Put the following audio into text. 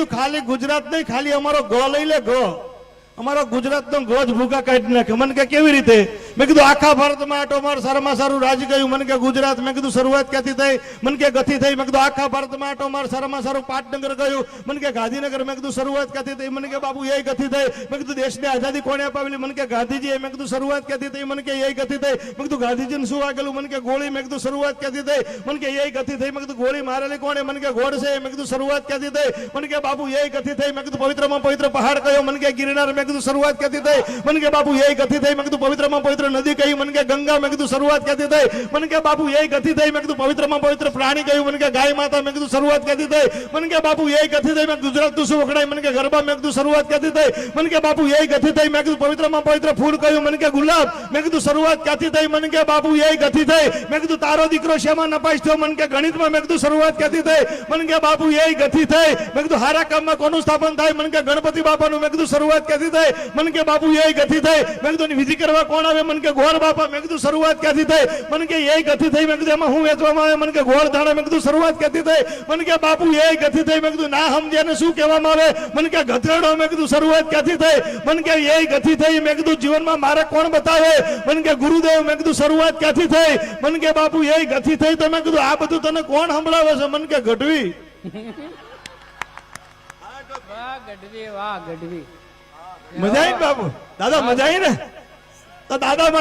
ખાલી ગુજરાત નહીં, ખાલી અમારો ગો લઈ લે, ગો અમારો ગુજરાતનો ગોજ ભૂકા કાઢી નાખે. મને કે કેવી રીતે? મેં કીધું આખા ભારતમાં આટો માર, સારામાં સારું રાજ ગયું. મને કે ગુજરાત. મેં કીધું શરૂઆત ક્યાંથી થઈ? મને કે ગથી થઈ. મેં કીધું આખા ભારતમાં આટો માર, સારામાં સારું પાટનગર ગયું. મને કે ગાંધીનગર. મેં કીધું શરૂઆત ક્યાંથી થઈ? મને કે બાપુ એ ગથી થઈ. મેં કીધું દેશને આઝાદી કોણે અપાવેલી? મને કે ગાંધીજી. મેં કીધું શરૂઆત ક્યાંથી થઈ? મને કે એ ગથી થઈ. મેં કીધું ગાંધીજીને શું વાગેલું? મને કે ગોળી. મેં કીધું શરૂઆત ક્યાંથી થઈ? મને કે એ ગથી થઈ. મેં કીધું ગોળી મારેલી કોણે? મને કે ગોળ છે. મેં કીધું શરૂઆત ક્યાંથી થઈ? મને કે બાપુ એ ગથી થઈ. મેં કીધું પવિત્રમાં પવિત્ર પહાડ કયો? મને કે ગિરનાર. મેં કીધું શરૂઆત ક્યાંથી થઈ? મને કે બાપુ એ ગતિ થઈ. મેં કીધું પવિત્રમાં પવિત્ર નદી કહી. મને કે ગંગા. મેં કીધું શરૂઆત ક્યાંથી થઈ? મને કે બાપુ એ ગતિ થઈ. મેં કીધું પવિત્રમાં પવિત્ર પ્રાણી કહ્યું. મને કે ગાય માતા. મેં કીધું શરૂઆત ક્યાંથી થઈ? મને કે બાપુ એ ગતિ થઈ. મેં ગુજરાત તું શું વખણાય? મને કે ગરબા. મેં કીધું શરૂઆત ક્યાંથી થઈ? મને કે બાપુ એ ગતિ થઈ. મેં કીધું પવિત્રમાં પવિત્ર ફૂલ કહ્યું. મને કે ગુલાબ. મેં કીધું શરૂઆત ક્યાંથી થઈ? મને કે બાપુ એ ગતિ થઈ. મેં કીધું તારો દીકરો શેમાં નપાસ થયો? મને કે ગણિતમાં. મેં કીધું શરૂઆત ક્યાંથી થઈ? મને કે બાપુ એ ગતિ થઈ. મેં કીધું હારા કામમાં કોનું સ્થાપન થાય? મને કે ગણપતિ બાપાનું. મેં કીધું શરૂઆત ક્યાંથી થઈ? મને કે બાપુ એ ગતિ થઈ. મેં કીધું વિધિ કરવા કોણ આવે? મને કે ગોળ બાપા. મેં કીધું શરૂઆત ક્યાંથી થઈ? મને કે એ ગતિ થઈ. મેં કીધું એમાં હું વેચવામાં આવે? મને કે ગોળ ધાણા. મેં કીધું શરૂઆત ક્યાંથી થઈ? મને કે બાપુ એ ગતિ થઈ. મેં કીધું ના સમજે ને શું કહેવામાં આવે? મને કે ગધેડો. મેં કીધું શરૂઆત ક્યાંથી થઈ? મને કે એ ગતિ થઈ. મેં કીધું જીવનમાં મારે કોણ બતાવે? મને કે ગુરુદેવ. મેં કીધું શરૂઆત ક્યાંથી થઈ? મને કે બાપુ એ ગતિ થઈ. તો મેં કીધું આ બધું તને કોણ સંભળાવે છે? મને કે ગઢવી. વાહ ગઢવી, વાહ ગઢવી. મજા આવી બાપુ? દાદા મજા આવી ને? તો દાદા